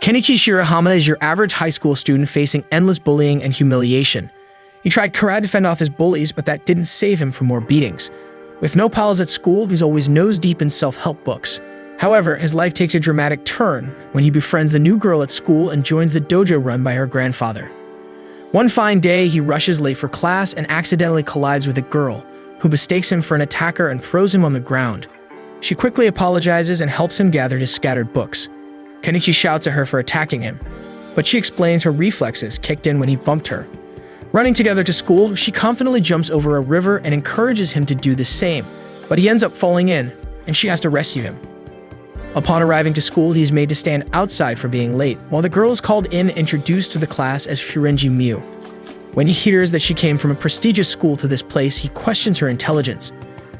Kenichi Shirahama is your average high school student facing endless bullying and humiliation. He tried karate to fend off his bullies, but that didn't save him from more beatings. With no pals at school, he's always nose-deep in self-help books. However, his life takes a dramatic turn when he befriends the new girl at school and joins the dojo run by her grandfather. One fine day, he rushes late for class and accidentally collides with a girl, who mistakes him for an attacker and throws him on the ground. She quickly apologizes and helps him gather his scattered books. Kenichi shouts at her for attacking him, but she explains her reflexes kicked in when he bumped her. Running together to school, she confidently jumps over a river and encourages him to do the same, but he ends up falling in, and she has to rescue him. Upon arriving to school, he is made to stand outside for being late, while the girl is called in and introduced to the class as Furenji Miu. When he hears that she came from a prestigious school to this place, he questions her intelligence.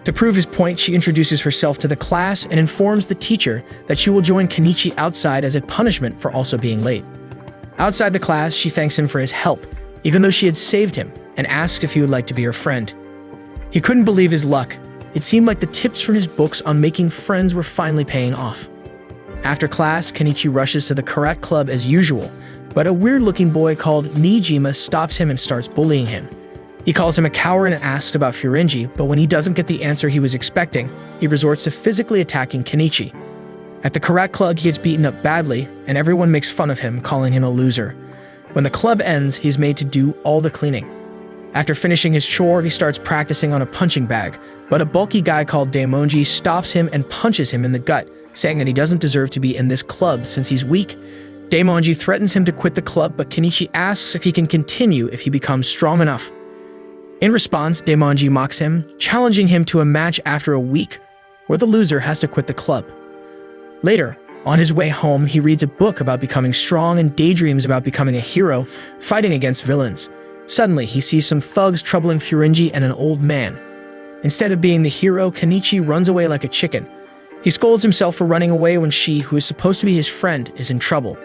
To prove his point, she introduces herself to the class and informs the teacher that she will join Kenichi outside as a punishment for also being late. Outside the class, she thanks him for his help, even though she had saved him, and asks if he would like to be her friend. He couldn't believe his luck. It seemed like the tips from his books on making friends were finally paying off. After class, Kenichi rushes to the karate club as usual, but a weird-looking boy called Nijima stops him and starts bullying him. He calls him a coward and asks about Furenji, but when he doesn't get the answer he was expecting, he resorts to physically attacking Kenichi. At the karate club, he gets beaten up badly, and everyone makes fun of him, calling him a loser. When the club ends, he's made to do all the cleaning. After finishing his chore, he starts practicing on a punching bag, but a bulky guy called Daimonji stops him and punches him in the gut, saying that he doesn't deserve to be in this club since he's weak. Daimonji threatens him to quit the club, but Kenichi asks if he can continue if he becomes strong enough. In response, Daimonji mocks him, challenging him to a match after a week, where the loser has to quit the club. Later, on his way home, he reads a book about becoming strong and daydreams about becoming a hero, fighting against villains. Suddenly, he sees some thugs troubling Furenji and an old man. Instead of being the hero, Kenichi runs away like a chicken. He scolds himself for running away when she, who is supposed to be his friend, is in trouble.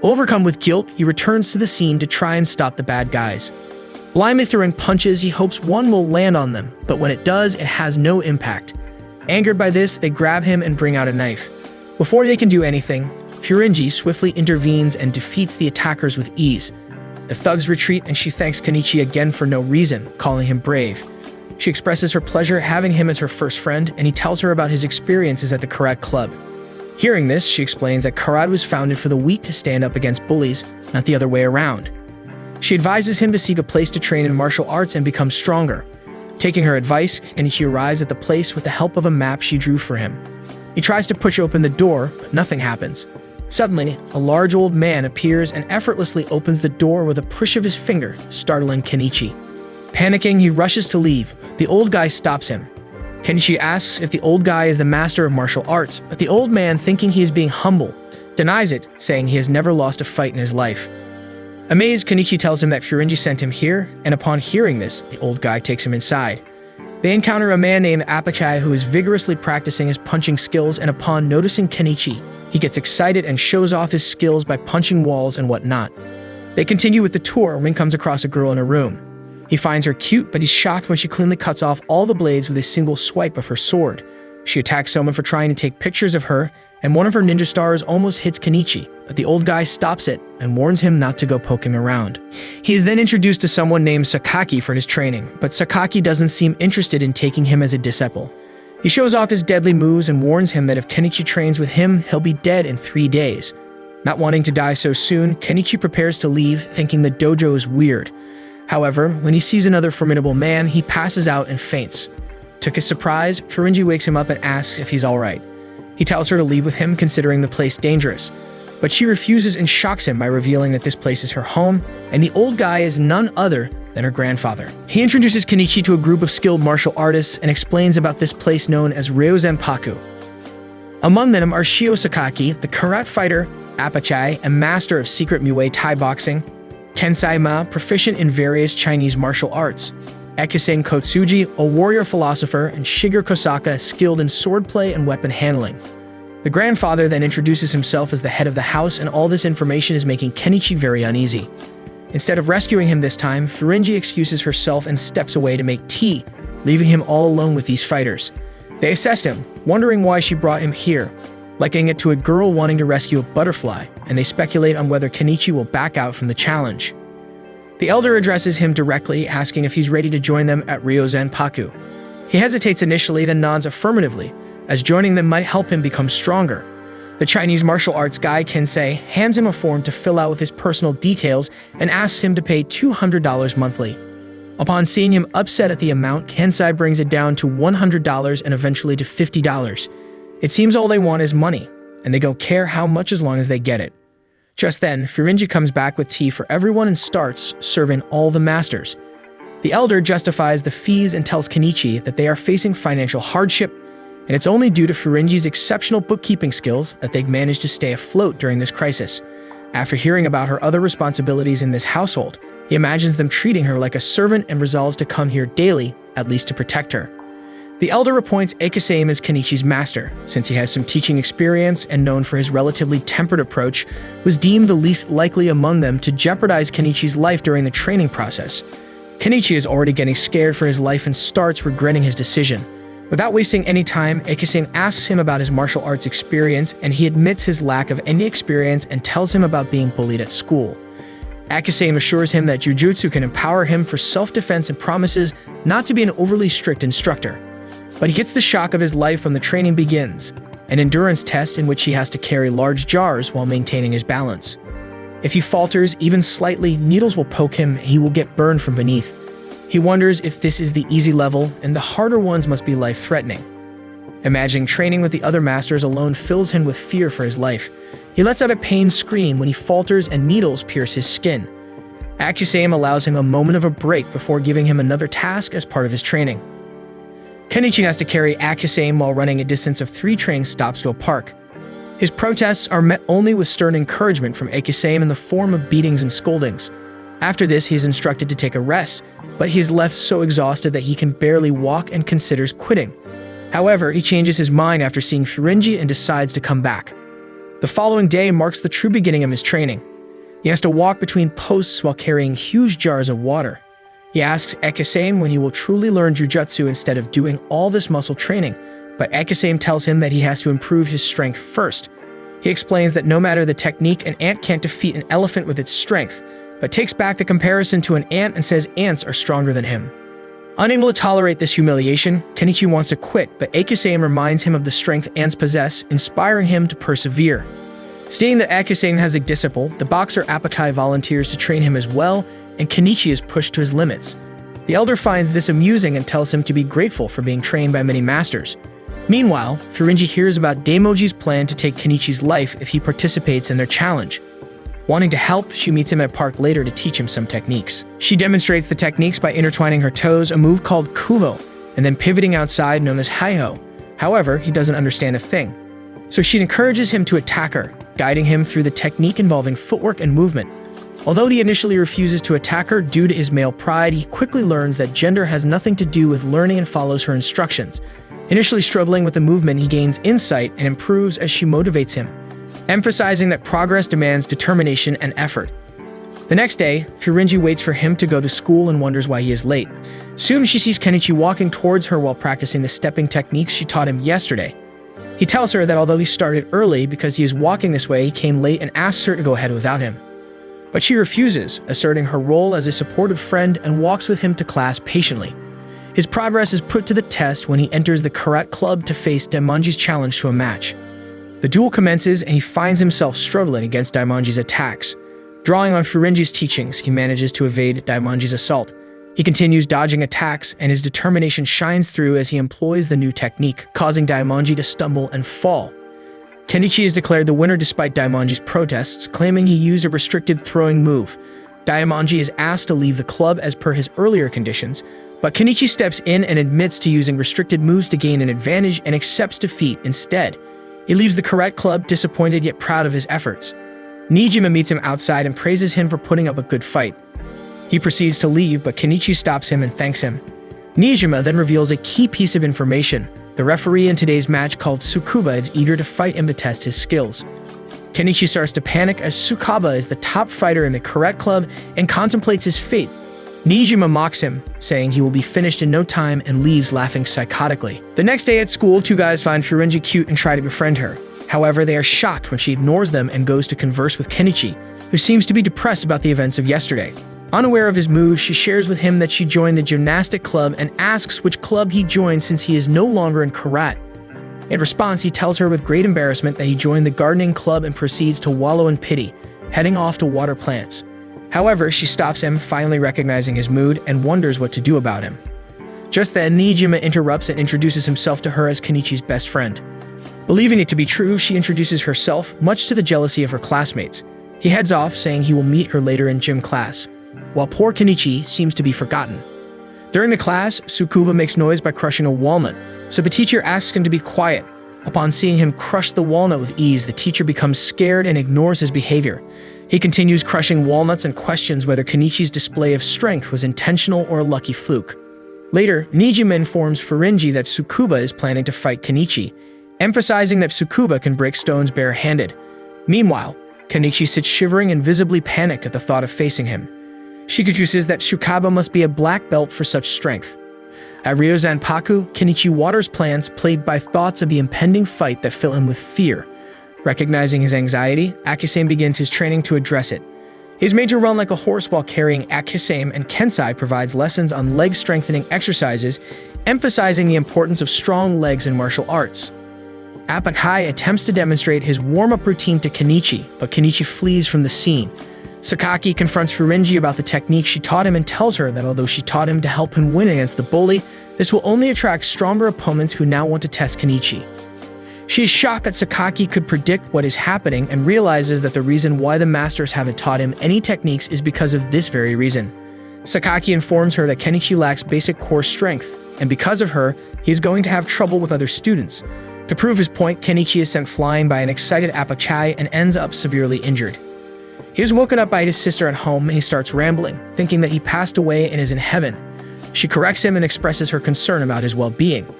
Overcome with guilt, he returns to the scene to try and stop the bad guys. Blindly throwing punches, he hopes one will land on them, but when it does, it has no impact. Angered by this, they grab him and bring out a knife. Before they can do anything, Furenji swiftly intervenes and defeats the attackers with ease. The thugs retreat and she thanks Kenichi again for no reason, calling him brave. She expresses her pleasure having him as her first friend, and he tells her about his experiences at the karate club. Hearing this, she explains that karate was founded for the weak to stand up against bullies, not the other way around. She advises him to seek a place to train in martial arts and become stronger. Taking her advice, Kenichi arrives at the place with the help of a map she drew for him. He tries to push open the door, but nothing happens. Suddenly, a large old man appears and effortlessly opens the door with a push of his finger, startling Kenichi. Panicking, he rushes to leave. The old guy stops him. Kenichi asks if the old guy is the master of martial arts, but the old man, thinking he is being humble, denies it, saying he has never lost a fight in his life. Amazed, Kenichi tells him that Furenji sent him here, and upon hearing this, the old guy takes him inside. They encounter a man named Apachai who is vigorously practicing his punching skills, and upon noticing Kenichi, he gets excited and shows off his skills by punching walls and whatnot. They continue with the tour when he comes across a girl in a room. He finds her cute, but he's shocked when she cleanly cuts off all the blades with a single swipe of her sword. She attacks someone for trying to take pictures of her, and one of her ninja stars almost hits Kenichi, but the old guy stops it and warns him not to go poking around. He is then introduced to someone named Sakaki for his training, but Sakaki doesn't seem interested in taking him as a disciple. He shows off his deadly moves and warns him that if Kenichi trains with him, he'll be dead in 3 days. Not wanting to die so soon, Kenichi prepares to leave, thinking the dojo is weird. However, when he sees another formidable man, he passes out and faints. To his surprise, Furenji wakes him up and asks if he's alright. He tells her to leave with him, considering the place dangerous. But she refuses and shocks him by revealing that this place is her home, and the old guy is none other than her grandfather. He introduces Kenichi to a group of skilled martial artists and explains about this place known as Ryozenpaku. Among them are Shio Sakaki, the karate fighter, Apachai, a master of secret Muay Thai boxing, Kensai Ma, proficient in various Chinese martial arts, Ekuseng Kotsuji, a warrior philosopher, and Shigeru Kosaka, skilled in swordplay and weapon handling. The grandfather then introduces himself as the head of the house, and all this information is making Kenichi very uneasy. Instead of rescuing him this time, Furenji excuses herself and steps away to make tea, leaving him all alone with these fighters. They assess him, wondering why she brought him here. likening it to a girl wanting to rescue a butterfly, and they speculate on whether Kenichi will back out from the challenge. The elder addresses him directly, asking if he's ready to join them at Ryozen-Paku. He hesitates initially, then nods affirmatively, as joining them might help him become stronger. The Chinese martial arts guy, Kensei, hands him a form to fill out with his personal details and asks him to pay $200 monthly. Upon seeing him upset at the amount, Kensei brings it down to $100 and eventually to $50. It seems all they want is money, and they don't care how much as long as they get it. Just then, Furinji comes back with tea for everyone and starts serving all the masters. The elder justifies the fees and tells Kenichi that they are facing financial hardship, and it's only due to Furinji's exceptional bookkeeping skills that they've managed to stay afloat during this crisis. After hearing about her other responsibilities in this household, he imagines them treating her like a servant and resolves to come here daily, at least to protect her. The elder appoints Akisame as Kenichi's master, since he has some teaching experience and known for his relatively tempered approach, was deemed the least likely among them to jeopardize Kenichi's life during the training process. Kenichi is already getting scared for his life and starts regretting his decision. Without wasting any time, Akisame asks him about his martial arts experience, and he admits his lack of any experience and tells him about being bullied at school. Akisame assures him that Jujutsu can empower him for self-defense and promises not to be an overly strict instructor. But he gets the shock of his life when the training begins, an endurance test in which he has to carry large jars while maintaining his balance. If he falters even slightly, needles will poke him and he will get burned from beneath. He wonders if this is the easy level and the harder ones must be life-threatening. Imagining training with the other masters alone fills him with fear for his life. He lets out a pained scream when he falters and needles pierce his skin. Akisame allows him a moment of a break before giving him another task as part of his training. Kenichi has to carry Akisame while running a distance of 3 train stops to a park. His protests are met only with stern encouragement from Akisame in the form of beatings and scoldings. After this, he is instructed to take a rest, but he is left so exhausted that he can barely walk and considers quitting. However, he changes his mind after seeing Furinji and decides to come back. The following day marks the true beginning of his training. He has to walk between posts while carrying huge jars of water. He asks Akisame when he will truly learn Jujutsu instead of doing all this muscle training, but Akisame tells him that he has to improve his strength first. He explains that no matter the technique, an ant can't defeat an elephant with its strength, but takes back the comparison to an ant and says ants are stronger than him. Unable to tolerate this humiliation, Kenichi wants to quit, but Akisame reminds him of the strength ants possess, inspiring him to persevere. Seeing that Akisame has a disciple, the boxer Apakai volunteers to train him as well, and Kenichi is pushed to his limits. The elder finds this amusing and tells him to be grateful for being trained by many masters. Meanwhile, Furinji hears about Daimoji's plan to take Kenichi's life if he participates in their challenge. Wanting to help, she meets him at a park later to teach him some techniques. She demonstrates the techniques by intertwining her toes, a move called Kuvo, and then pivoting outside known as Haiho. However, he doesn't understand a thing. So she encourages him to attack her, guiding him through the technique involving footwork and movement. Although he initially refuses to attack her due to his male pride, he quickly learns that gender has nothing to do with learning and follows her instructions. Initially struggling with the movement, he gains insight and improves as she motivates him, emphasizing that progress demands determination and effort. The next day, Furinji waits for him to go to school and wonders why he is late. Soon she sees Kenichi walking towards her while practicing the stepping techniques she taught him yesterday. He tells her that although he started early because he is walking this way, he came late and asks her to go ahead without him. But she refuses, asserting her role as a supportive friend and walks with him to class patiently. His progress is put to the test when he enters the Karate Club to face Daimonji's challenge to a match. The duel commences and he finds himself struggling against Daimonji's attacks. Drawing on Furinji's teachings, he manages to evade Daimonji's assault. He continues dodging attacks and his determination shines through as he employs the new technique, causing Daimonji to stumble and fall. Kenichi is declared the winner despite Daimonji's protests, claiming he used a restricted throwing move. Daimonji is asked to leave the club as per his earlier conditions, but Kenichi steps in and admits to using restricted moves to gain an advantage and accepts defeat instead. He leaves the Karate Club disappointed yet proud of his efforts. Nijima meets him outside and praises him for putting up a good fight. He proceeds to leave, but Kenichi stops him and thanks him. Nijima then reveals a key piece of information. The referee in today's match called Tsukuba is eager to fight him to test his skills. Kenichi starts to panic as Tsukuba is the top fighter in the Karate Club and contemplates his fate. Nijima mocks him, saying he will be finished in no time and leaves laughing psychotically. The next day at school, 2 guys find Furinji cute and try to befriend her. However, they are shocked when she ignores them and goes to converse with Kenichi, who seems to be depressed about the events of yesterday. Unaware of his mood, she shares with him that she joined the gymnastic club and asks which club he joined since he is no longer in karate. In response, he tells her with great embarrassment that he joined the gardening club and proceeds to wallow in pity, heading off to water plants. However, she stops him, finally recognizing his mood, and wonders what to do about him. Just then, Niijima interrupts and introduces himself to her as Kenichi's best friend. Believing it to be true, she introduces herself, much to the jealousy of her classmates. He heads off, saying he will meet her later in gym class, while poor Kenichi seems to be forgotten. During the class, Tsukuba makes noise by crushing a walnut, so the teacher asks him to be quiet. Upon seeing him crush the walnut with ease, the teacher becomes scared and ignores his behavior. He continues crushing walnuts and questions whether Kenichi's display of strength was intentional or a lucky fluke. Later, Niijima informs Furinji that Tsukuba is planning to fight Kenichi, emphasizing that Tsukuba can break stones barehanded. Meanwhile, Kenichi sits shivering and visibly panicked at the thought of facing him. She deduces that Tsukuba must be a black belt for such strength. At Ryozanpaku, Kenichi waters plants, plagued by thoughts of the impending fight that fill him with fear. Recognizing his anxiety, Akisame begins his training to address it. He's made to run like a horse while carrying Akisame, and Kensai provides lessons on leg-strengthening exercises, emphasizing the importance of strong legs in martial arts. Apakai attempts to demonstrate his warm-up routine to Kenichi, but Kenichi flees from the scene. Sakaki confronts Furinji about the technique she taught him and tells her that although she taught him to help him win against the bully, this will only attract stronger opponents who now want to test Kenichi. She is shocked that Sakaki could predict what is happening and realizes that the reason why the masters haven't taught him any techniques is because of this very reason. Sakaki informs her that Kenichi lacks basic core strength, and because of her, he is going to have trouble with other students. To prove his point, Kenichi is sent flying by an excited Apakai and ends up severely injured. He is woken up by his sister at home and he starts rambling, thinking that he passed away and is in heaven. She corrects him and expresses her concern about his well-being.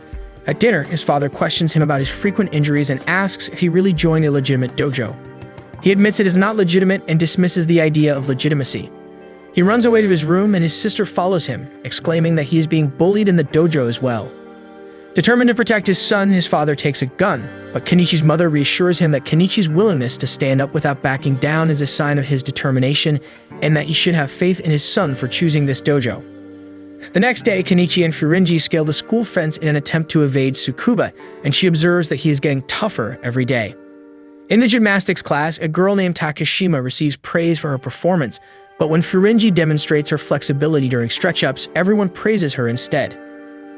At dinner, his father questions him about his frequent injuries and asks if he really joined a legitimate dojo. He admits it is not legitimate and dismisses the idea of legitimacy. He runs away to his room and his sister follows him, exclaiming that he is being bullied in the dojo as well. Determined to protect his son, his father takes a gun, but Kenichi's mother reassures him that Kenichi's willingness to stand up without backing down is a sign of his determination and that he should have faith in his son for choosing this dojo. The next day, Kenichi and Furinji scale the school fence in an attempt to evade Tsukuba, and she observes that he is getting tougher every day. In the gymnastics class, a girl named Takashima receives praise for her performance, but when Furinji demonstrates her flexibility during stretch-ups, everyone praises her instead.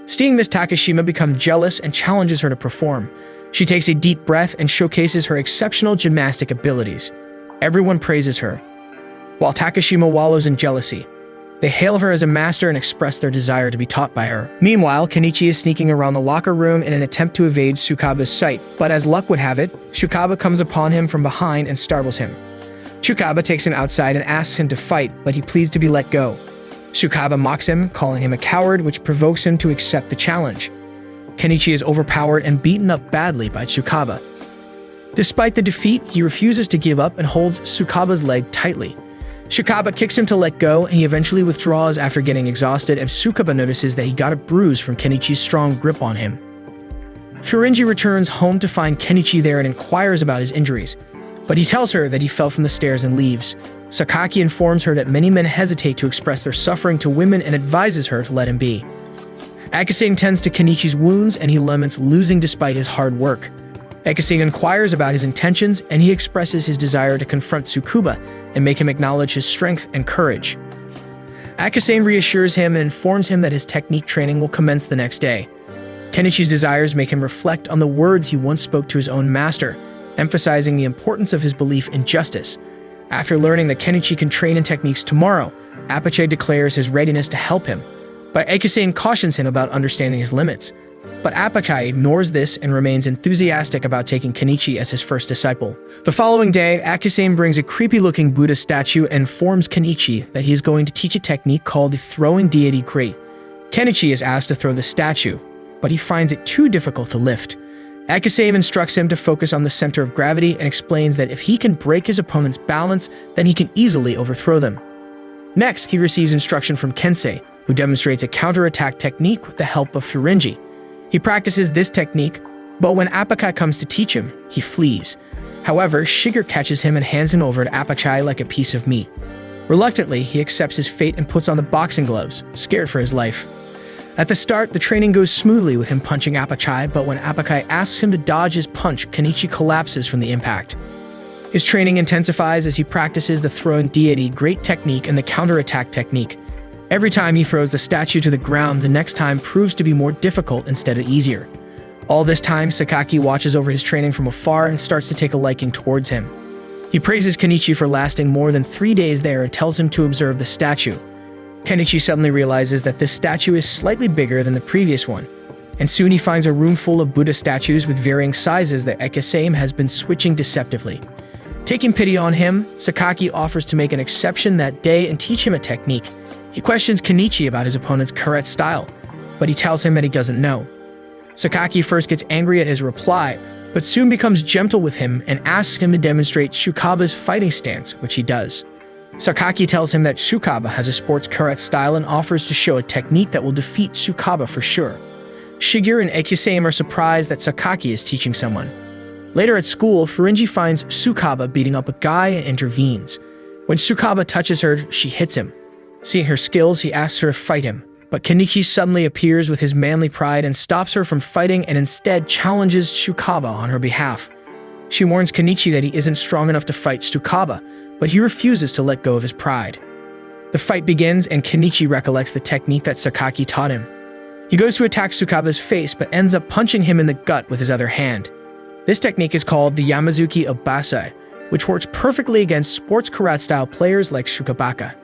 Seeing this, Takashima becomes jealous and challenges her to perform. She takes a deep breath and showcases her exceptional gymnastic abilities. Everyone praises her, while Takashima wallows in jealousy. They hail her as a master and express their desire to be taught by her. Meanwhile, Kenichi is sneaking around the locker room in an attempt to evade Tsukuba's sight, but as luck would have it, Tsukuba comes upon him from behind and startles him. Tsukuba takes him outside and asks him to fight, but he pleads to be let go. Tsukuba mocks him, calling him a coward, which provokes him to accept the challenge. Kenichi is overpowered and beaten up badly by Tsukuba. Despite the defeat, he refuses to give up and holds Tsukuba's leg tightly. Tsukuba kicks him to let go, and he eventually withdraws after getting exhausted as Tsukuba notices that he got a bruise from Kenichi's strong grip on him. Furinji returns home to find Kenichi there and inquires about his injuries, but he tells her that he fell from the stairs and leaves. Sakaki informs her that many men hesitate to express their suffering to women and advises her to let him be. Akisame tends to Kenichi's wounds and he laments losing despite his hard work. Akisame inquires about his intentions and he expresses his desire to confront Tsukuba and make him acknowledge his strength and courage. Akisame reassures him and informs him that his technique training will commence the next day. Kenichi's desires make him reflect on the words he once spoke to his own master, emphasizing the importance of his belief in justice. After learning that Kenichi can train in techniques tomorrow, Apache declares his readiness to help him, but Akisame cautions him about understanding his limits. But Apache ignores this and remains enthusiastic about taking Kenichi as his first disciple. The following day, Akisame brings a creepy-looking Buddha statue and informs Kenichi that he is going to teach a technique called the Throwing Deity Grate. Kenichi is asked to throw the statue, but he finds it too difficult to lift. Akisame instructs him to focus on the center of gravity and explains that if he can break his opponent's balance, then he can easily overthrow them. Next, he receives instruction from Kensei, who demonstrates a counterattack technique with the help of Furinji. He practices this technique, But when Apachai comes to teach him, he flees. However, Shiger catches him and hands him over to Apachai like a piece of meat. Reluctantly, he accepts his fate and puts on the boxing gloves, scared for his life. At the start, the training goes smoothly with him punching Apachai, but when Apachai asks him to dodge his punch, Kenichi collapses from the impact. His training intensifies as he practices the throwing deity great technique and the counterattack technique. Every time he throws the statue to the ground, the next time proves to be more difficult instead of easier. All this time, Sakaki watches over his training from afar and starts to take a liking towards him. He praises Kenichi for lasting more than 3 days there and tells him to observe the statue. Kenichi suddenly realizes that this statue is slightly bigger than the previous one, and soon he finds a room full of Buddha statues with varying sizes that Ekisame has been switching deceptively. Taking pity on him, Sakaki offers to make an exception that day and teach him a technique. He questions Kenichi about his opponent's karate style, but he tells him that he doesn't know. Sakaki first gets angry at his reply, but soon becomes gentle with him and asks him to demonstrate Tsukaba's fighting stance, which he does. Sakaki tells him that Tsukaba has a sports karate style and offers to show a technique that will defeat Tsukaba for sure. Shiger and Ekisame are surprised that Sakaki is teaching someone. Later at school, Furinji finds Tsukaba beating up a guy and intervenes. When Tsukaba touches her, she hits him. Seeing her skills, he asks her to fight him, but Kenichi suddenly appears with his manly pride and stops her from fighting and instead challenges Tsukaba on her behalf. She warns Kenichi that he isn't strong enough to fight Tsukaba, but he refuses to let go of his pride. The fight begins and Kenichi recollects the technique that Sakaki taught him. He goes to attack Tsukaba's face but ends up punching him in the gut with his other hand. This technique is called the Yamazuki of Basai, which works perfectly against sports karate-style players like Shukabaka.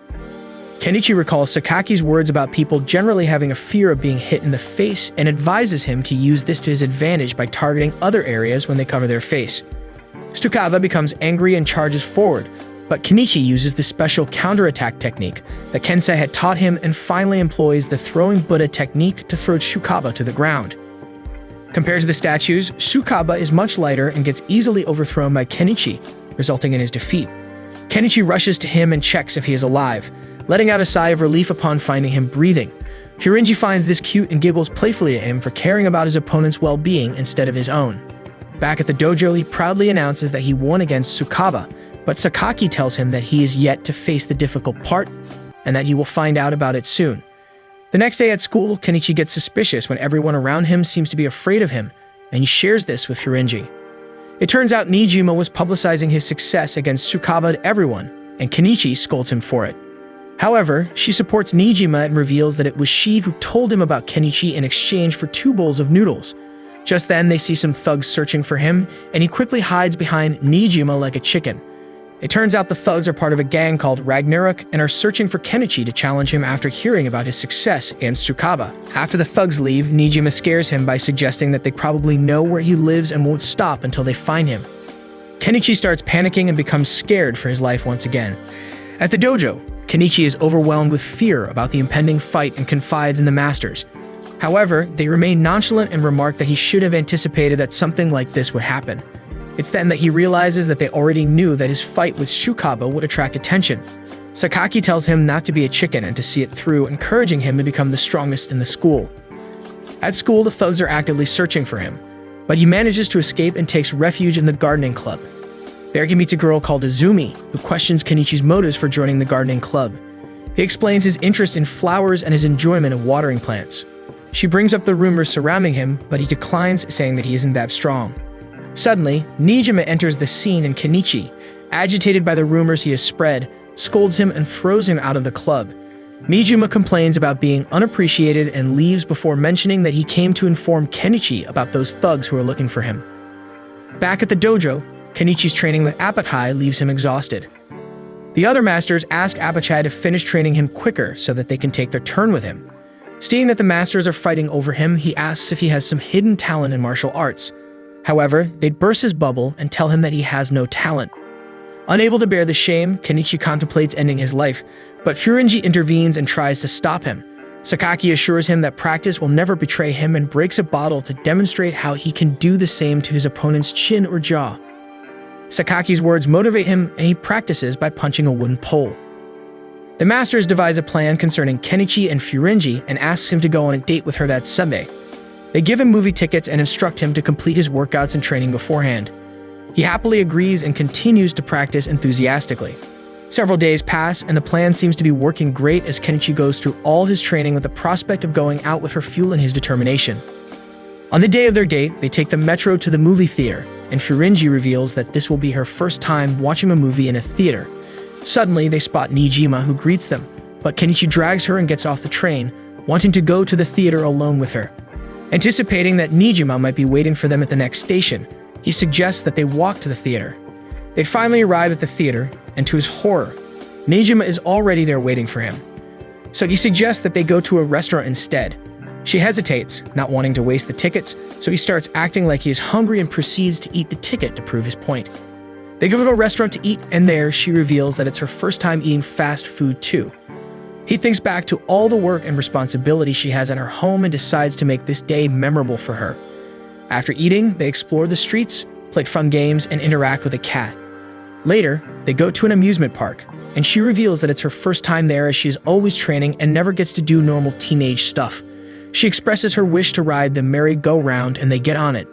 Kenichi recalls Sakaki's words about people generally having a fear of being hit in the face and advises him to use this to his advantage by targeting other areas when they cover their face. Tsukaba becomes angry and charges forward, but Kenichi uses the special counterattack technique that Kensei had taught him and finally employs the throwing Buddha technique to throw Tsukaba to the ground. Compared to the statues, Tsukaba is much lighter and gets easily overthrown by Kenichi, resulting in his defeat. Kenichi rushes to him and checks if he is alive, letting out a sigh of relief upon finding him breathing. Furinji finds this cute and giggles playfully at him for caring about his opponent's well-being instead of his own. Back at the dojo, he proudly announces that he won against Tsukaba, but Sakaki tells him that he is yet to face the difficult part and that he will find out about it soon. The next day at school, Kenichi gets suspicious when everyone around him seems to be afraid of him, and he shares this with Furinji. It turns out Nijima was publicizing his success against Tsukaba to everyone, and Kenichi scolds him for it. However, she supports Nijima and reveals that it was she who told him about Kenichi in exchange for 2 bowls of noodles. Just then, they see some thugs searching for him, and he quickly hides behind Nijima like a chicken. It turns out the thugs are part of a gang called Ragnarok and are searching for Kenichi to challenge him after hearing about his success against Tsukaba. After the thugs leave, Nijima scares him by suggesting that they probably know where he lives and won't stop until they find him. Kenichi starts panicking and becomes scared for his life once again. At the dojo, Kenichi is overwhelmed with fear about the impending fight and confides in the masters. However, they remain nonchalant and remark that he should have anticipated that something like this would happen. It's then that he realizes that they already knew that his fight with Tsukaba would attract attention. Sakaki tells him not to be a chicken and to see it through, encouraging him to become the strongest in the school. At school, the thugs are actively searching for him, but he manages to escape and takes refuge in the gardening club. There he meets a girl called Izumi, who questions Kenichi's motives for joining the gardening club. He explains his interest in flowers and his enjoyment of watering plants. She brings up the rumors surrounding him, but he declines, saying that he isn't that strong. Suddenly, Nijima enters the scene and Kenichi, agitated by the rumors he has spread, scolds him and throws him out of the club. Nijima complains about being unappreciated and leaves before mentioning that he came to inform Kenichi about those thugs who are looking for him. Back at the dojo, Kenichi's training with Apachai leaves him exhausted. The other masters ask Apachai to finish training him quicker so that they can take their turn with him. Seeing that the masters are fighting over him, he asks if he has some hidden talent in martial arts. However, they burst his bubble and tell him that he has no talent. Unable to bear the shame, Kenichi contemplates ending his life, but Furinji intervenes and tries to stop him. Sakaki assures him that practice will never betray him and breaks a bottle to demonstrate how he can do the same to his opponent's chin or jaw. Sakaki's words motivate him, and he practices by punching a wooden pole. The masters devise a plan concerning Kenichi and Furinji and asks him to go on a date with her that Sunday. They give him movie tickets and instruct him to complete his workouts and training beforehand. He happily agrees and continues to practice enthusiastically. Several days pass, and the plan seems to be working great as Kenichi goes through all his training with the prospect of going out with her fueling his determination. On the day of their date, they take the metro to the movie theater, and Furinji reveals that this will be her first time watching a movie in a theater. Suddenly, they spot Nijima, who greets them, but Kenichi drags her and gets off the train, wanting to go to the theater alone with her. Anticipating that Nijima might be waiting for them at the next station, he suggests that they walk to the theater. They finally arrive at the theater, and to his horror, Nijima is already there waiting for him. So he suggests that they go to a restaurant instead. She hesitates, not wanting to waste the tickets, so he starts acting like he is hungry and proceeds to eat the ticket to prove his point. They go to a restaurant to eat, and there she reveals that it's her first time eating fast food too. He thinks back to all the work and responsibility she has in her home and decides to make this day memorable for her. After eating, they explore the streets, play fun games, and interact with a cat. Later, they go to an amusement park, and she reveals that it's her first time there as she is always training and never gets to do normal teenage stuff. She expresses her wish to ride the merry-go-round, and they get on it.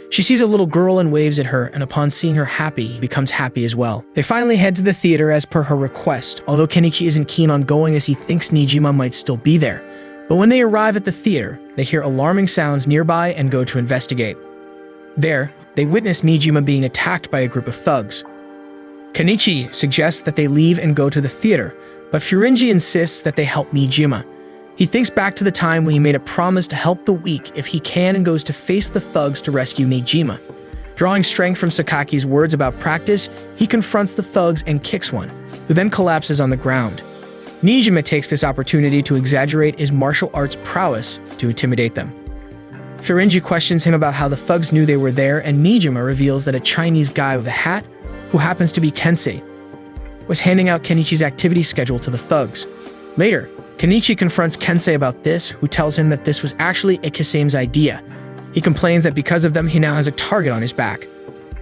She sees a little girl and waves at her, and upon seeing her happy, he becomes happy as well. They finally head to the theater as per her request, although Kenichi isn't keen on going as he thinks Nijima might still be there. But when they arrive at the theater, they hear alarming sounds nearby and go to investigate. There, they witness Nijima being attacked by a group of thugs. Kenichi suggests that they leave and go to the theater, but Furinji insists that they help Nijima. He thinks back to the time when he made a promise to help the weak if he can and goes to face the thugs to rescue Nijima. Drawing strength from Sakaki's words about practice, he confronts the thugs and kicks one, who then collapses on the ground. Nijima takes this opportunity to exaggerate his martial arts prowess to intimidate them. Furinji questions him about how the thugs knew they were there, and Nijima reveals that a Chinese guy with a hat, who happens to be Kensei, was handing out Kenichi's activity schedule to the thugs. Later, Kenichi confronts Kensei about this, who tells him that this was actually Akisame's idea. He complains that because of them, he now has a target on his back.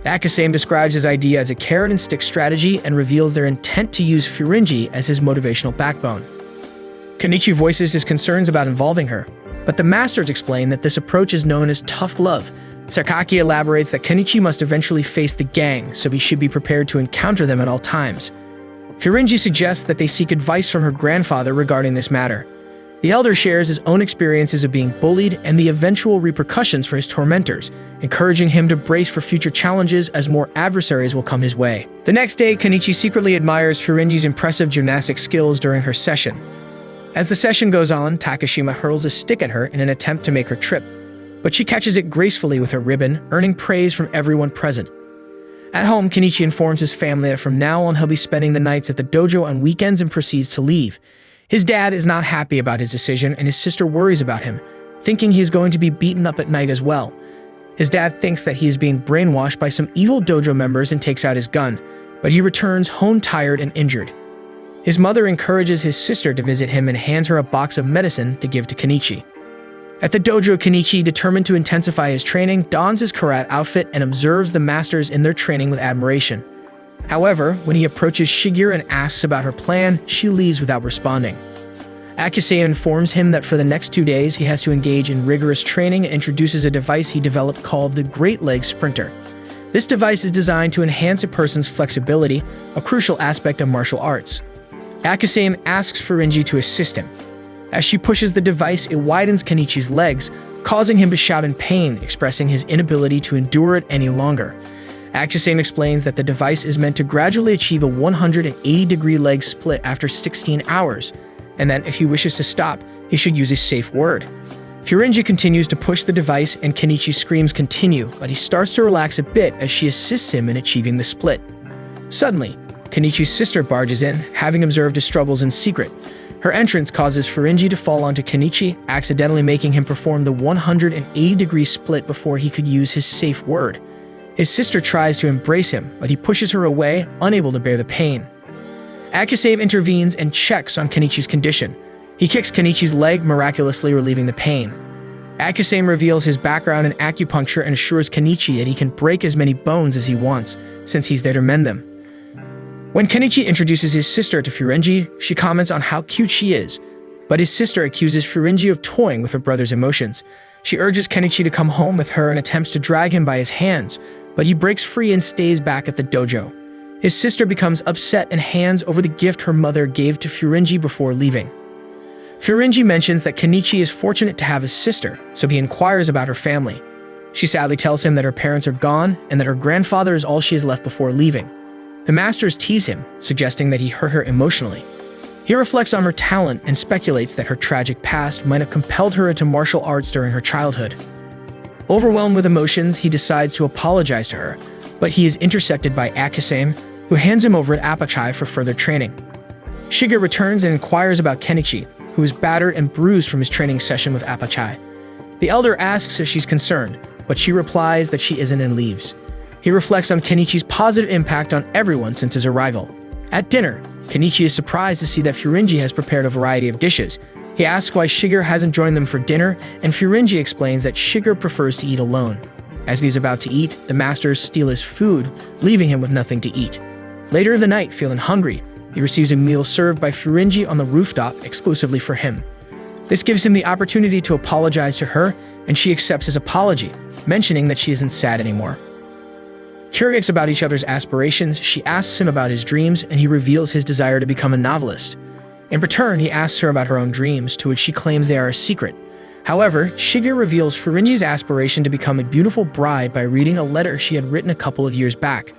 Akisame describes his idea as a carrot-and-stick strategy and reveals their intent to use Furinji as his motivational backbone. Kenichi voices his concerns about involving her, but the masters explain that this approach is known as tough love. Sakaki elaborates that Kenichi must eventually face the gang, so he should be prepared to encounter them at all times. Furinji suggests that they seek advice from her grandfather regarding this matter. The elder shares his own experiences of being bullied and the eventual repercussions for his tormentors, encouraging him to brace for future challenges as more adversaries will come his way. The next day, Kenichi secretly admires Furinji's impressive gymnastic skills during her session. As the session goes on, Takashima hurls a stick at her in an attempt to make her trip, but she catches it gracefully with her ribbon, earning praise from everyone present. At home, Kenichi informs his family that from now on he'll be spending the nights at the dojo on weekends and proceeds to leave. His dad is not happy about his decision, and his sister worries about him, thinking he is going to be beaten up at night as well. His dad thinks that he is being brainwashed by some evil dojo members and takes out his gun, but he returns home tired and injured. His mother encourages his sister to visit him and hands her a box of medicine to give to Kenichi. At the dojo, Kenichi, determined to intensify his training, dons his karate outfit and observes the masters in their training with admiration. However, when he approaches Shigeru and asks about her plan, she leaves without responding. Akisame informs him that for the next 2 days, he has to engage in rigorous training and introduces a device he developed called the Great Leg Sprinter. This device is designed to enhance a person's flexibility, a crucial aspect of martial arts. Akisame asks Furinji to assist him. As she pushes the device, it widens Kenichi's legs, causing him to shout in pain, expressing his inability to endure it any longer. Akisame explains that the device is meant to gradually achieve a 180-degree leg split after 16 hours, and that if he wishes to stop, he should use a safe word. Furinji continues to push the device, and Kenichi's screams continue, but he starts to relax a bit as she assists him in achieving the split. Suddenly, Kenichi's sister barges in, having observed his struggles in secret. Her entrance causes Furinji to fall onto Kenichi, accidentally making him perform the 180-degree split before he could use his safe word. His sister tries to embrace him, but he pushes her away, unable to bear the pain. Akisame intervenes and checks on Kenichi's condition. He kicks Kenichi's leg, miraculously relieving the pain. Akisame reveals his background in acupuncture and assures Kenichi that he can break as many bones as he wants, since he's there to mend them. When Kenichi introduces his sister to Furinji, she comments on how cute she is, but his sister accuses Furinji of toying with her brother's emotions. She urges Kenichi to come home with her and attempts to drag him by his hands, but he breaks free and stays back at the dojo. His sister becomes upset and hands over the gift her mother gave to Furinji before leaving. Furinji mentions that Kenichi is fortunate to have a sister, so he inquires about her family. She sadly tells him that her parents are gone and that her grandfather is all she has left before leaving. The masters tease him, suggesting that he hurt her emotionally. He reflects on her talent and speculates that her tragic past might have compelled her into martial arts during her childhood. Overwhelmed with emotions, he decides to apologize to her, but he is intercepted by Akisame, who hands him over at Apachai for further training. Shiger returns and inquires about Kenichi, who is battered and bruised from his training session with Apachai. The elder asks if she's concerned, but she replies that she isn't and leaves. He reflects on Kenichi's positive impact on everyone since his arrival. At dinner, Kenichi is surprised to see that Furinji has prepared a variety of dishes. He asks why Shiger hasn't joined them for dinner, and Furinji explains that Shiger prefers to eat alone. As he's about to eat, the masters steal his food, leaving him with nothing to eat. Later in the night, feeling hungry, he receives a meal served by Furinji on the rooftop exclusively for him. This gives him the opportunity to apologize to her, and she accepts his apology, mentioning that she isn't sad anymore. Curious about each other's aspirations, she asks him about his dreams, and he reveals his desire to become a novelist. In return, he asks her about her own dreams, to which she claims they are a secret. However, Shiger reveals Furinji's aspiration to become a beautiful bride by reading a letter she had written a couple of years back.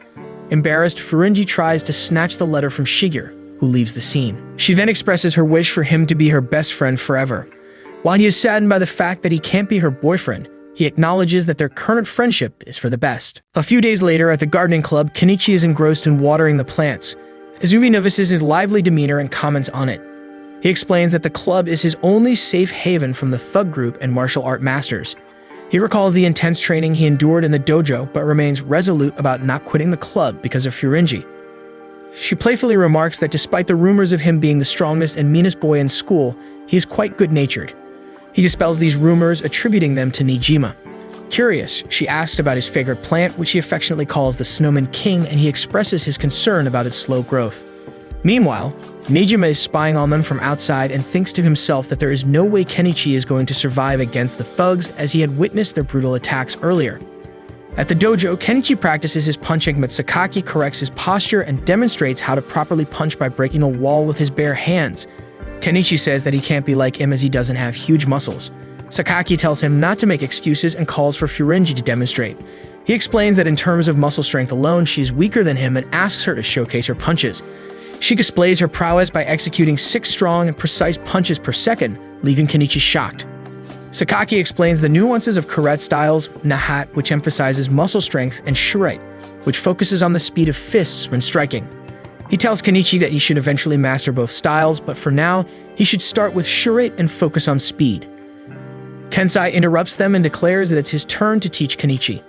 Embarrassed, Furinji tries to snatch the letter from Shiger, who leaves the scene. She then expresses her wish for him to be her best friend forever. While he is saddened by the fact that he can't be her boyfriend, he acknowledges that their current friendship is for the best. A few days later, at the gardening club, Kenichi is engrossed in watering the plants. Izumi notices his lively demeanor and comments on it. He explains that the club is his only safe haven from the thug group and martial art masters. He recalls the intense training he endured in the dojo, but remains resolute about not quitting the club because of Furinji. She playfully remarks that despite the rumors of him being the strongest and meanest boy in school, he is quite good-natured. He dispels these rumors, attributing them to Nijima. Curious, she asks about his favorite plant, which he affectionately calls the Snowman King, and he expresses his concern about its slow growth. Meanwhile, Nijima is spying on them from outside and thinks to himself that there is no way Kenichi is going to survive against the thugs, as he had witnessed their brutal attacks earlier. At the dojo, Kenichi practices his punching, but Sakaki corrects his posture and demonstrates how to properly punch by breaking a wall with his bare hands. Kenichi says that he can't be like him as he doesn't have huge muscles. Sakaki tells him not to make excuses and calls for Furinji to demonstrate. He explains that in terms of muscle strength alone, she is weaker than him and asks her to showcase her punches. She displays her prowess by executing 6 strong and precise punches per second, leaving Kenichi shocked. Sakaki explains the nuances of karate styles, Nahat, which emphasizes muscle strength, and Shurite, which focuses on the speed of fists when striking. He tells Kenichi that he should eventually master both styles, but for now, he should start with Shurite and focus on speed. Kensai interrupts them and declares that it's his turn to teach Kenichi.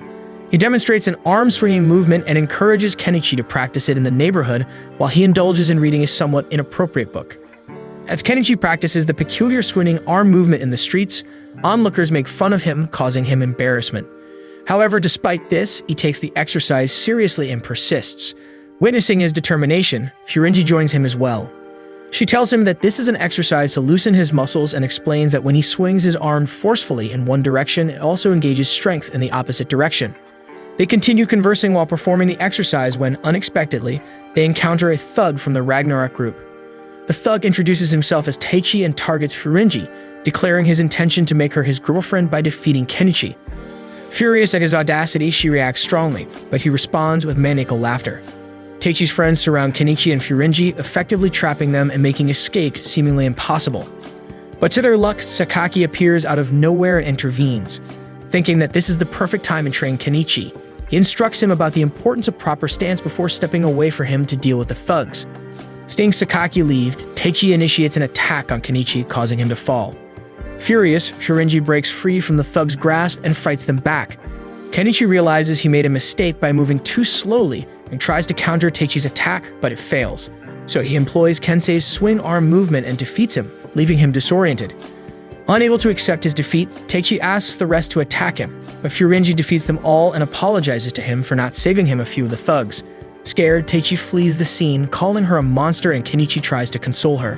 He demonstrates an arm-swinging movement and encourages Kenichi to practice it in the neighborhood while he indulges in reading a somewhat inappropriate book. As Kenichi practices the peculiar swinging arm movement in the streets, onlookers make fun of him, causing him embarrassment. However, despite this, he takes the exercise seriously and persists. Witnessing his determination, Furinji joins him as well. She tells him that this is an exercise to loosen his muscles and explains that when he swings his arm forcefully in one direction, it also engages strength in the opposite direction. They continue conversing while performing the exercise when, unexpectedly, they encounter a thug from the Ragnarok group. The thug introduces himself as Taichi and targets Furinji, declaring his intention to make her his girlfriend by defeating Kenichi. Furious at his audacity, she reacts strongly, but he responds with maniacal laughter. Taichi's friends surround Kenichi and Furinji, effectively trapping them and making escape seemingly impossible. But to their luck, Sakaki appears out of nowhere and intervenes. Thinking that this is the perfect time to train Kenichi, he instructs him about the importance of proper stance before stepping away for him to deal with the thugs. Seeing Sakaki leave, Taichi initiates an attack on Kenichi, causing him to fall. Furious, Furinji breaks free from the thug's grasp and fights them back. Kenichi realizes he made a mistake by moving too slowly and tries to counter Taichi's attack, but it fails. So he employs Kensei's swing arm movement and defeats him, leaving him disoriented. Unable to accept his defeat, Taichi asks the rest to attack him, but Furinji defeats them all and apologizes to him for not saving him a few of the thugs. Scared, Taichi flees the scene, calling her a monster, and Kenichi tries to console her.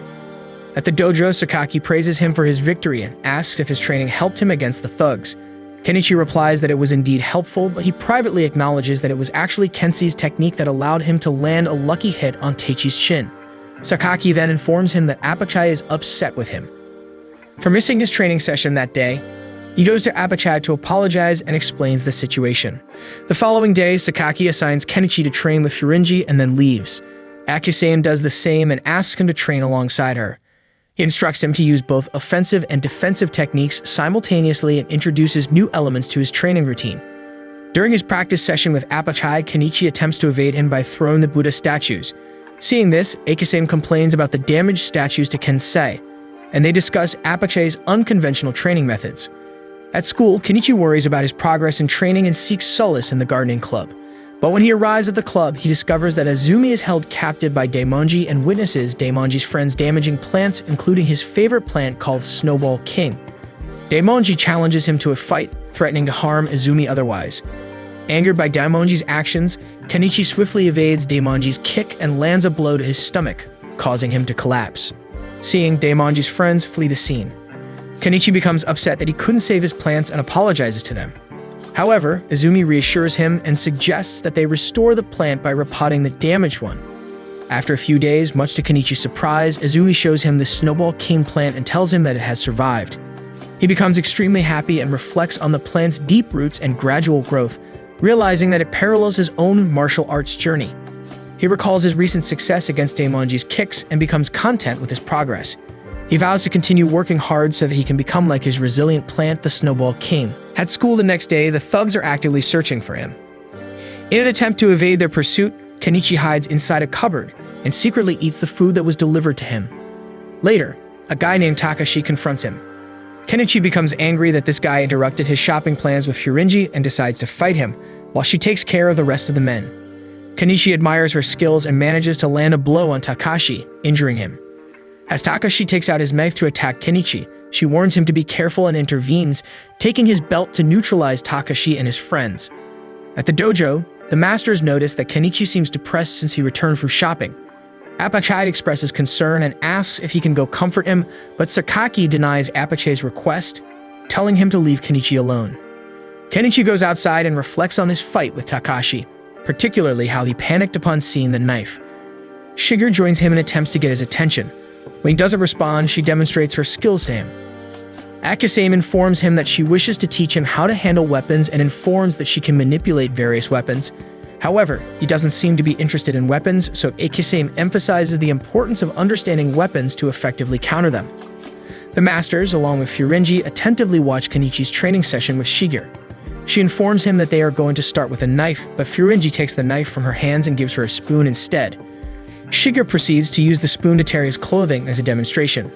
At the dojo, Sakaki praises him for his victory and asks if his training helped him against the thugs. Kenichi replies that it was indeed helpful, but he privately acknowledges that it was actually Kensei's technique that allowed him to land a lucky hit on Teichi's chin. Sakaki then informs him that Apachai is upset with him for missing his training session that day. He goes to Apachai to apologize and explains the situation. The following day, Sakaki assigns Kenichi to train with Furinji and then leaves. Akusame does the same and asks him to train alongside her. He instructs him to use both offensive and defensive techniques simultaneously and introduces new elements to his training routine. During his practice session with Apachai, Kenichi attempts to evade him by throwing the Buddha statues. Seeing this, Akusame complains about the damaged statues to Kensei, and they discuss Apachai's unconventional training methods. At school, Kenichi worries about his progress in training and seeks solace in the gardening club. But when he arrives at the club, he discovers that Azumi is held captive by Daimonji and witnesses Daimonji's friends damaging plants, including his favorite plant called Snowball King. Daimonji challenges him to a fight, threatening to harm Azumi otherwise. Angered by Daimonji's actions, Kenichi swiftly evades Daimonji's kick and lands a blow to his stomach, causing him to collapse. Seeing Daimonji's friends flee the scene, Kenichi becomes upset that he couldn't save his plants and apologizes to them. However, Azumi reassures him and suggests that they restore the plant by repotting the damaged one. After a few days, much to Kenichi's surprise, Azumi shows him the Snowball King plant and tells him that it has survived. He becomes extremely happy and reflects on the plant's deep roots and gradual growth, realizing that it parallels his own martial arts journey. He recalls his recent success against Daimonji's kicks and becomes content with his progress. He vows to continue working hard so that he can become like his resilient plant, the Snowball King. At school the next day, the thugs are actively searching for him. In an attempt to evade their pursuit, Kenichi hides inside a cupboard and secretly eats the food that was delivered to him. Later, a guy named Takashi confronts him. Kenichi becomes angry that this guy interrupted his shopping plans with Furinji and decides to fight him, while she takes care of the rest of the men. Kenichi admires her skills and manages to land a blow on Takashi, injuring him. As Takashi takes out his knife to attack Kenichi, she warns him to be careful and intervenes, taking his belt to neutralize Takashi and his friends. At the dojo, the masters notice that Kenichi seems depressed since he returned from shopping. Apachai expresses concern and asks if he can go comfort him, but Sakaki denies Apachai's request, telling him to leave Kenichi alone. Kenichi goes outside and reflects on his fight with Takashi, particularly how he panicked upon seeing the knife. Shiger joins him and attempts to get his attention. When he doesn't respond, she demonstrates her skills to him. Akusame informs him that she wishes to teach him how to handle weapons and informs that she can manipulate various weapons. However, he doesn't seem to be interested in weapons, so Akusame emphasizes the importance of understanding weapons to effectively counter them. The masters, along with Furinji, attentively watch Kenichi's training session with Shiger. She informs him that they are going to start with a knife, but Furinji takes the knife from her hands and gives her a spoon instead. Shiger proceeds to use the spoon to tear his clothing as a demonstration.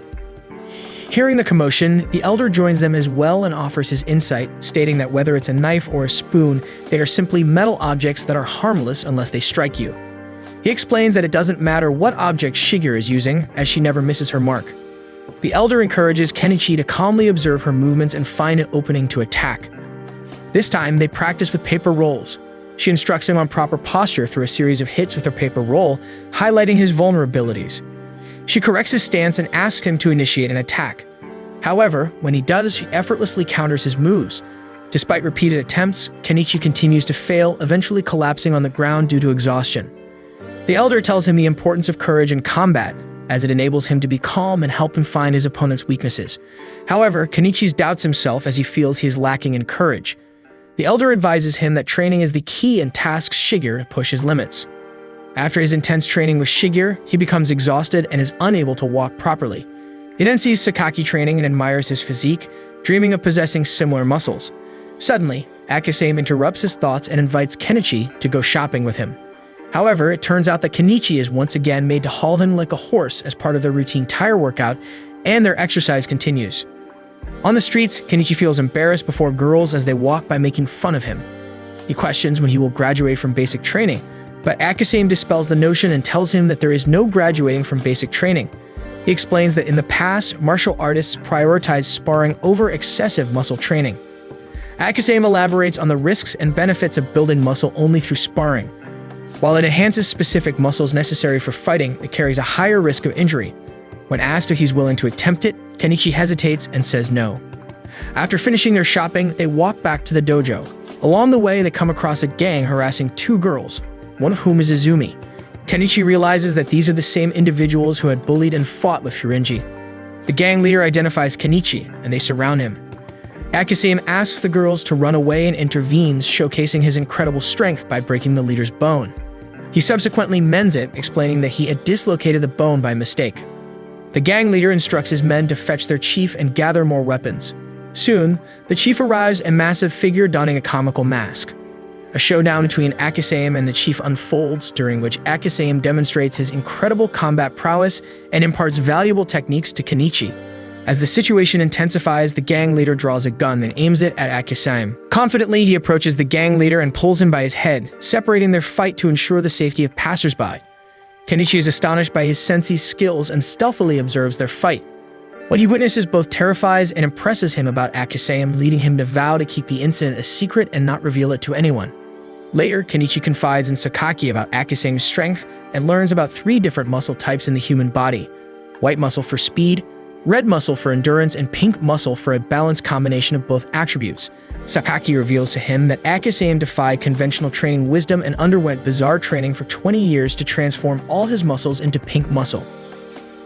Hearing the commotion, the elder joins them as well and offers his insight, stating that whether it's a knife or a spoon, they are simply metal objects that are harmless unless they strike you. He explains that it doesn't matter what object Shiger is using, as she never misses her mark. The elder encourages Kenichi to calmly observe her movements and find an opening to attack. This time, they practice with paper rolls. She instructs him on proper posture through a series of hits with her paper roll, highlighting his vulnerabilities. She corrects his stance and asks him to initiate an attack. However, when he does, she effortlessly counters his moves. Despite repeated attempts, Kenichi continues to fail, eventually collapsing on the ground due to exhaustion. The elder tells him the importance of courage in combat, as it enables him to be calm and help him find his opponent's weaknesses. However, Kenichi doubts himself as he feels he is lacking in courage. The elder advises him that training is the key and tasks Shiger to push his limits. After his intense training with Shiger, he becomes exhausted and is unable to walk properly. He then sees Sakaki training and admires his physique, dreaming of possessing similar muscles. Suddenly, Akusame interrupts his thoughts and invites Kenichi to go shopping with him. However, it turns out that Kenichi is once again made to haul him like a horse as part of their routine tire workout, and their exercise continues. On the streets, Kenichi feels embarrassed before girls as they walk by making fun of him. He questions when he will graduate from basic training, but Akusame dispels the notion and tells him that there is no graduating from basic training. He explains that in the past, martial artists prioritized sparring over excessive muscle training. Akusame elaborates on the risks and benefits of building muscle only through sparring. While it enhances specific muscles necessary for fighting, it carries a higher risk of injury. When asked if he's willing to attempt it, Kenichi hesitates and says no. After finishing their shopping, they walk back to the dojo. Along the way, they come across a gang harassing two girls, one of whom is Izumi. Kenichi realizes that these are the same individuals who had bullied and fought with Furinji. The gang leader identifies Kenichi, and they surround him. Akisame asks the girls to run away and intervenes, showcasing his incredible strength by breaking the leader's bone. He subsequently mends it, explaining that he had dislocated the bone by mistake. The gang leader instructs his men to fetch their chief and gather more weapons. Soon, the chief arrives, a massive figure donning a comical mask. A showdown between Akisame and the chief unfolds, during which Akisame demonstrates his incredible combat prowess and imparts valuable techniques to Kenichi. As the situation intensifies, the gang leader draws a gun and aims it at Akisame. Confidently, he approaches the gang leader and pulls him by his head, separating their fight to ensure the safety of passersby. Kenichi is astonished by his sensei's skills and stealthily observes their fight. What he witnesses both terrifies and impresses him about Akisame, leading him to vow to keep the incident a secret and not reveal it to anyone. Later, Kenichi confides in Sakaki about Akisame's strength and learns about 3 different muscle types in the human body: white muscle for speed, red muscle for endurance, and pink muscle for a balanced combination of both attributes. Sakaki reveals to him that Akisame defied conventional training wisdom and underwent bizarre training for 20 years to transform all his muscles into pink muscle.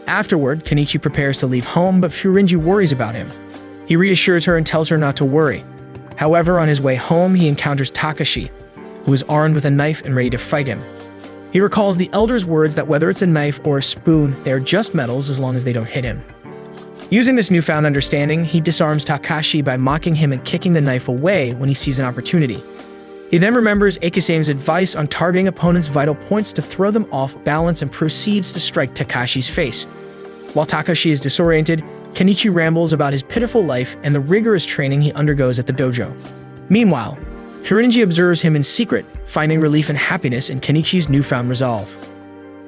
Afterward, Kenichi prepares to leave home, but Furinji worries about him. He reassures her and tells her not to worry. However, on his way home, he encounters Takashi, who is armed with a knife and ready to fight him. He recalls the elder's words that whether it's a knife or a spoon, they are just metals as long as they don't hit him. Using this newfound understanding, he disarms Takashi by mocking him and kicking the knife away when he sees an opportunity. He then remembers Akisame's advice on targeting opponents' vital points to throw them off balance and proceeds to strike Takashi's face. While Takashi is disoriented, Kenichi rambles about his pitiful life and the rigorous training he undergoes at the dojo. Meanwhile, Furinji observes him in secret, finding relief and happiness in Kenichi's newfound resolve.